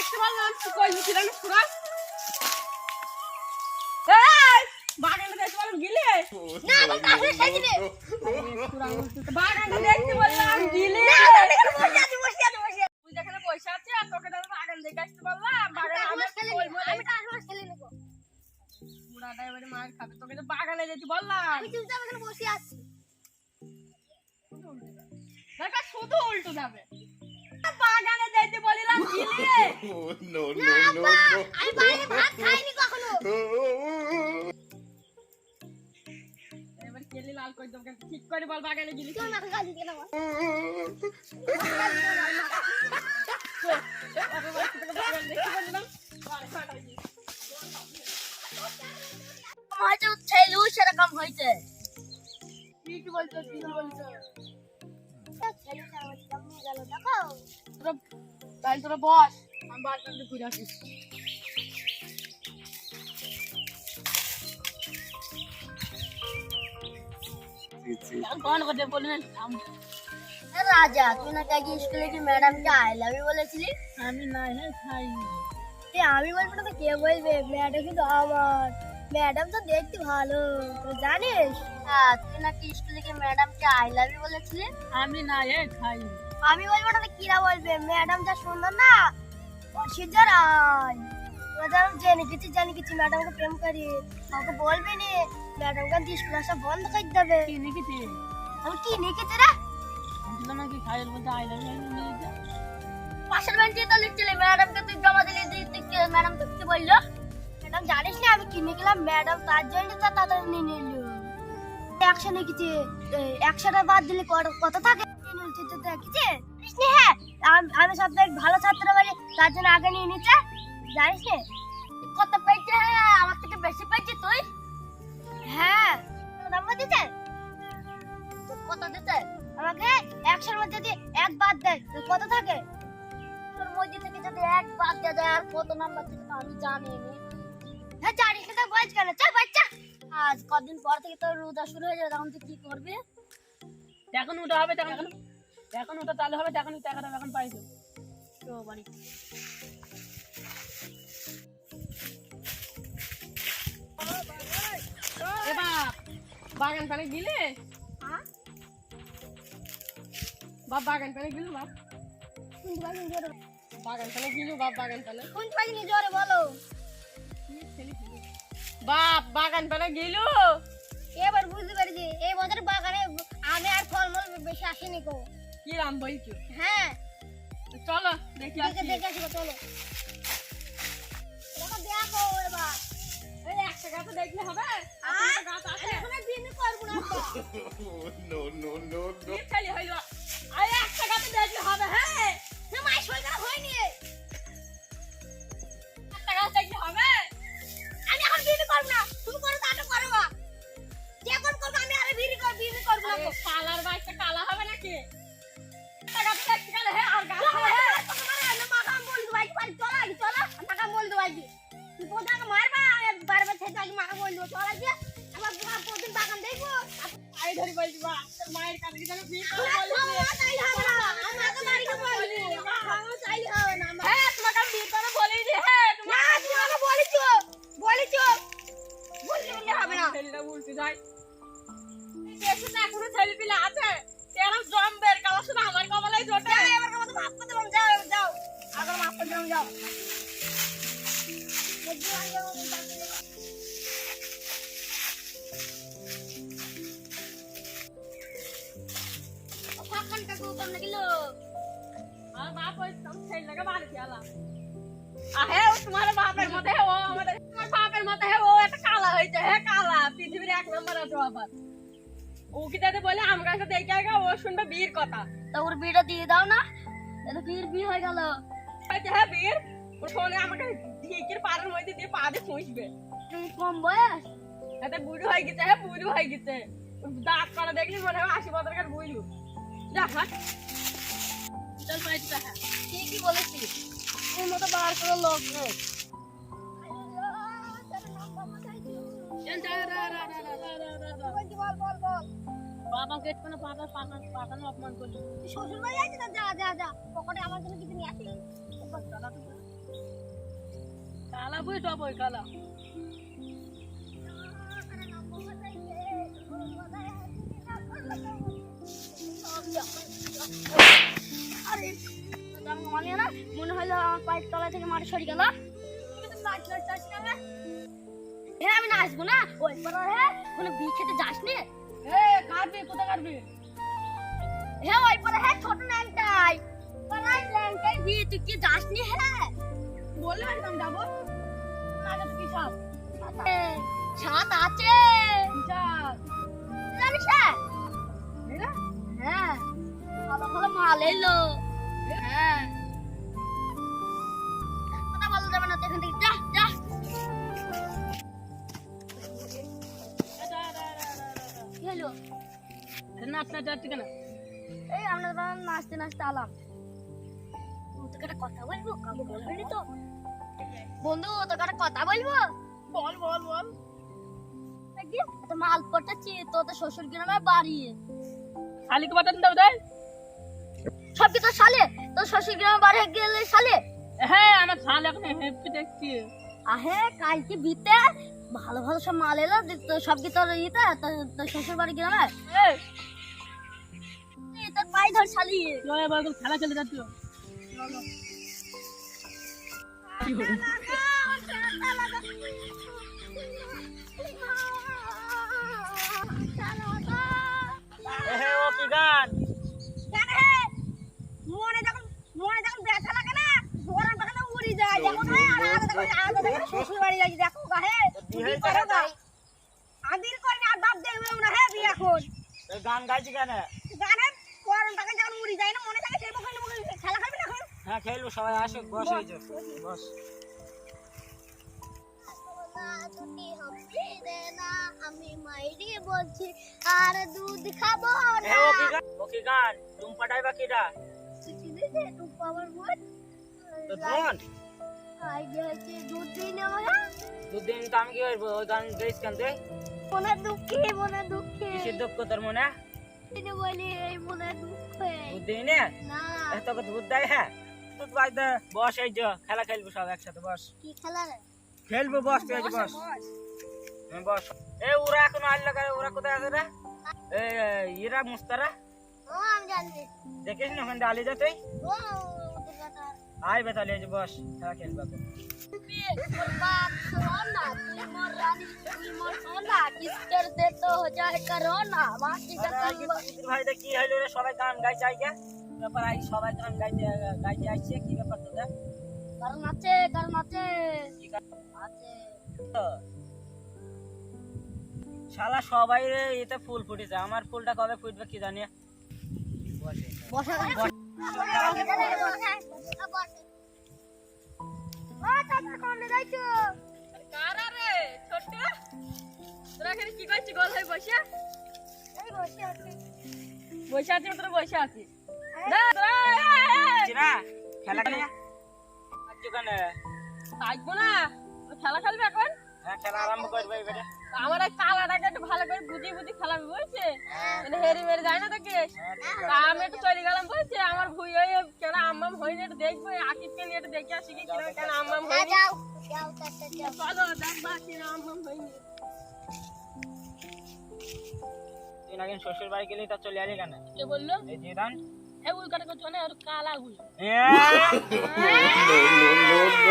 দেখতে পারলাম কই ছিলেন পুরো বাগানে দেখতে পারলাম গিলে না আমার কাছে সাজিলে বাগানে দেখতে পারলাম গিলে তুই যেখানে বসে আছে আর তোকে তো বাগান দেখে আসতে পারলাম বাগানে আমি কাজ খেলে নেব পুরা ড্রাইভারে মার খাবে তোকে তো বাগানে যেতে বললাম আমি চুপচাপ এখানে বসে আছি দেখা শুধু উল্টো যাবে বাগানে যেতে বলিলাম গিলে No, না no, no, আব্বা no. আমি বাইরে ভাত খাইনি কখনো এবার কেলি লাল কই দোকান ঠিক করে বল বাগানে গিলি তুই আমাকে গালি দিয়ে দাও হয়তো ছেলু সেরকম হয়েছে কি বলছো কি বলছো ছেলু সেরকম নিয়ে গেল দেখো তোরা তাই তোরা বস আমি বাগানে ঘুরে আসি কোন কথা বললেন রাজা তুই না কাকি স্কুলে কি ম্যাডামকে আই লাভ ইউ বলেছিলি আমি না খাই আমি বলবো না তো কে বলবে ম্যাডাম কিন্তু আমার ম্যাডাম তো দেখতে ভালো তুই জানিস হ্যাঁ তুই নাকি স্কুলে কি ম্যাডামকে আই লাভ ইউ বলেছিলি আমি না খাই আমি বলবো না তো কিরা বলবে ম্যাডাম যা সুন্দর না অসিজার আই ম্যাডাম জানি কিছু ম্যাডামকে প্রেম করি কাউকে বলবি নি ম্যাডামকে স্কুল আসা বন্ধ করে দেবে কি লিখেছে আমি কি লিখেছি রে নাকি খাইয়ের মধ্যে আই লাভ ইউ পাশের বেঞ্চে তো লিখছিলি ম্যাডামকে তুই জমা দিলি তুই ম্যাডাম তো কি বললো ম্যাডাম জানিস না আমি কিনে গেলাম ম্যাডাম তার জন্য তো তাড়াতাড়ি নিয়ে নিল একশো লিখেছি একশোটা বাদ দিলে কত থাকে দেখেছি হ্যাঁ আমি সব থেকে ভালো ছাত্র বলি তার জন্য আগে নিয়ে নিচ্ছে জানিস না কত পেয়েছে হ্যাঁ আমার থেকে বেশি পেয়েছে তুই হ্যাঁ নাম্বার দিতে কত দিতে আমাকে একশোর মধ্যে যদি এক বাদ দেয় কত থাকে তোর মধ্যে থেকে যদি এক বাদ দেয় আর কত নাম্বার থেকে তো আমি জানি না হ্যাঁ জানিস না বয়স কেন চল বাচ্চা আজ কদিন পর থেকে তোর রোজা শুরু হয়ে যাবে তখন তুই কি করবি এখন ওটা হবে এখন ওটা চালু হবে এখন টাকাটা এখন পাইছো তো বাড়ি এবার বাগান পানে গিলে হ্যাঁ বাপ বাগান পানে গিলু বাপ কোন বাগান জোরে বাগান পানে গিলু বাপ বাগান পানে কোন বাগান জোরে বলো বাপ বাগান পানে গিলু এবার বুঝতে পেরেছি এই বছর বাগানে আমি আর ফলমূল বেশি আসেনি গো কি রাম বলছো হ্যাঁ চলো দেখি আসি দেখে আসবো চলো দেখো এবার এই একটা গাছ দেখলে হবে একটা গাছ আছে এখন দিন করবো না No, no, no, no. কি খালি হইলো আরে একটা গাছ দেখলে হবে হ্যাঁ না মাই সইটা হয়নি একটা গাছ দেখলে হবে আমি এখন বিয়ে করব না তুমি করো তাটা করো না যে কোন করব আমি আর বিয়ে করব না কালার বাইকটা কালা হবে নাকি একটা গাছ দেখতে গেলে হ্যাঁ আর গাছ হ্যাঁ তোমার না মাকাম বল দো ভাই পারি চলা আগে চলা মাকাম বল দো ভাই তুই পোদাকে মারবা বারবার থেকে আগে মাকাম বল দো চলা গিয়ে আবার প্রতিদিন বাগান দেখবো আই ধরি বলছি বা তোর মায়ের কাছে কি জানো বিয়ে করে চাইলে হবে না আমি আগে বাড়িতে বলবো আমি চাইলে হবে না হ্যাঁ তোমাকে আমি বিয়ে করে বলেই দি হ্যাঁ না তুমি আমাকে বলেছো বললে হবে না ছেলেটা বলতে যাই দেশে না কোনো ছেলে পিলে আছে সেরকম জমবের কালা শুধু আমার কপালাই জোটে এবার আমাকে মাফ করে দিলাম যাও যাও আগে মাফ করে দিলাম যাও ফাঁকান কাকু কেমন গেলো আর বাপ ওই সব ছেলেটাকে বাড়ি খেলা আহে ও তোমার বাপের মতে ও আমাদের তোমার বাপের মতে ও একটা কালা হইছে হ্যাঁ কালা পৃথিবীর এক নম্বর আছে আবার ও কি তাতে বলে আমার কাছে দেখে আগে ও শুনবে বীর কথা তা ওর বিয়েটা দিয়ে দাও না এটা বিয়ে হয়ে গেল হয়তো হ্যাঁ বীর ও শোনে আমাকে ঢিকির পাড়ের মধ্যে দিয়ে পা দিয়ে ফুঁসবে কম বয়স এতে বুড়ি হয়ে গেছে হ্যাঁ বুড়ি হয়ে গেছে দাঁত করা দেখলি মনে হয় 80 বছরের বুড়ি যা হাট চল পাইছি হ্যাঁ ঠিকই বলেছিস তোর মতো বার করে লোক নেই বাবা গেট কোনো পাতা পাকানো অপমান করলি শ্বশুর বাড়ি আছে যা যা যা পকেটে আমার জন্য কিছু নিয়ে আসি কালা বুঝ টপ ওই কালা আরে মানে না মনে হলো আমার পায়ের তলা থেকে মাটি সরে গেল। হ্যাঁ আমি নাচবো না ওই হ্যাঁ কোনো বিয়ে খেতে যাস নি? কাটবি কোথায় কাটবি হ্যাঁ ওই পরে হ্যাঁ ছোট ল্যাংটাই পাড়ায় ল্যাংটাই বিয়ে তুই কি যাস নি? হ্যাঁ বললে একদম যাবো না তো কি সব ছাত আছে জানিস না? হ্যাঁ ভালো ভালো মাল এলো। হ্যাঁ কথা বলা যাবে না তো এখান থেকে যা যা। কি হলো? নাচ নাচ যাচ্ছি কেন এই আমরা নাচতে নাচতে আলাম। তোকে একটা কথা বলবো? কাকু বলবি তো? বন্ধু তোকে একটা কথা বলবো? বল বল বল দেখি তো মাল পটাচ্ছি তো শ্বশুর গ্রামে বাড়ি শালিকে বাতান দাও তাই সব কি তোর শালে? তোর শ্বশুর গ্রামে বাড়ি গেলে শালে? হ্যাঁ আমার শাল এখন হেপি দেখছি আহে কালকে বিতে ভালো ভালো সব মাল এলো তো সব কি তোর ইতে তোর শ্বশুর বাড়ি গ্রামে? তোর পাই ধর শালি এবার খেলা খেলে যাচ্ছি ও কি গান মনে যখন ব্যথা লাগে না গরম তখন উড়ি যায় দেখো না আর দেখো শ্বশুর বাড়ি যাই দেখো গা হে বিয়ে করো গা আদির করে আর বাপ দেখবে না হে বিয়ে এখন গান গাইছি কেন গানে গরম তখন যখন উড়ি যায় না মনে থাকে সেই পক্ষে খেলা খাবি না এখন হ্যাঁ খেলবো সবাই আসো বস এই যে বস দুটি হপি দে না আমি মাইরি বলছি আর দুধ খাবো না ও কি গান তুমি পাঠাইবা কিডা কিছু দিতে তুই পাওয়ার বল তো ধন আইডিয়া আছে দুধ দিই না মানে দুদিন তো আমি কি করবো ওই গান গাইছ কেন তুই মনে দুঃখে কিসের দুঃখ তোর মনে এটা বলি এই মনে দুঃখে দুদিন না এত কত দুধ দেয় হ্যাঁ দুধ বাই দে বস এই যে খেলা খেলবো সব একসাথে বস কি খেলা রে খেলবো বস তুই এই যে বস বস এ ওরা এখন আইল লাগা ওরা কোথায় আছে রে এ ইরা মুস্তারা ও আমি জানি দেখিস না ওখানে আলি যা তুই ও ওদের কথা আই বেতালি এই যে বস খেলা খেলবো बात सोना तुम मोर रानी तुम मोर सोना किस कर दे तो हो जाए करोना माटी का ভাই দে কি হইলো রে সবাই গান গাইছে আইগে ব্যাপার আই সবাই গান গাইতে আইছে কি ব্যাপার তোদের কারণ আছে আছে শালা সবাই রে এতে ফুল ফুটেছে আমার ফুলটা কবে ফুটবে কি জানি বসা ও চাচা কোনে যাইছো কারা রে ছোট তোরা এখানে কি করছিস গোল হয়ে বসে এই বসে আছি তোরা বসে আছিস না তোরা চিনা খেলা খেলে আজ কেন আসবো না খেলা খেলবে এখন হ্যাঁ খেলা আরম্ভ করবে এবারে আমার এই কালাটাকে একটু ভালো করে বুঝি খেলাবি বুঝছে মানে হেরি মেরে যায় না তো কে আমি একটু চলে গেলাম বুঝছে আমার ভুই হয়ে কেন আম্মাম হইনি একটু দেখবো আকিবকে নিয়ে একটু দেখে আসি কি কেন আম্মাম হইনি যাও চাচা যাও চলো দেখ বাকি আম্মাম হইনি তুই নাকি শ্বশুর বাড়ি গেলি তা চলে আলি কেন কে বললো এই জিদান এ উল্কাটা করছো না আর কালা হুই No, no, no, no.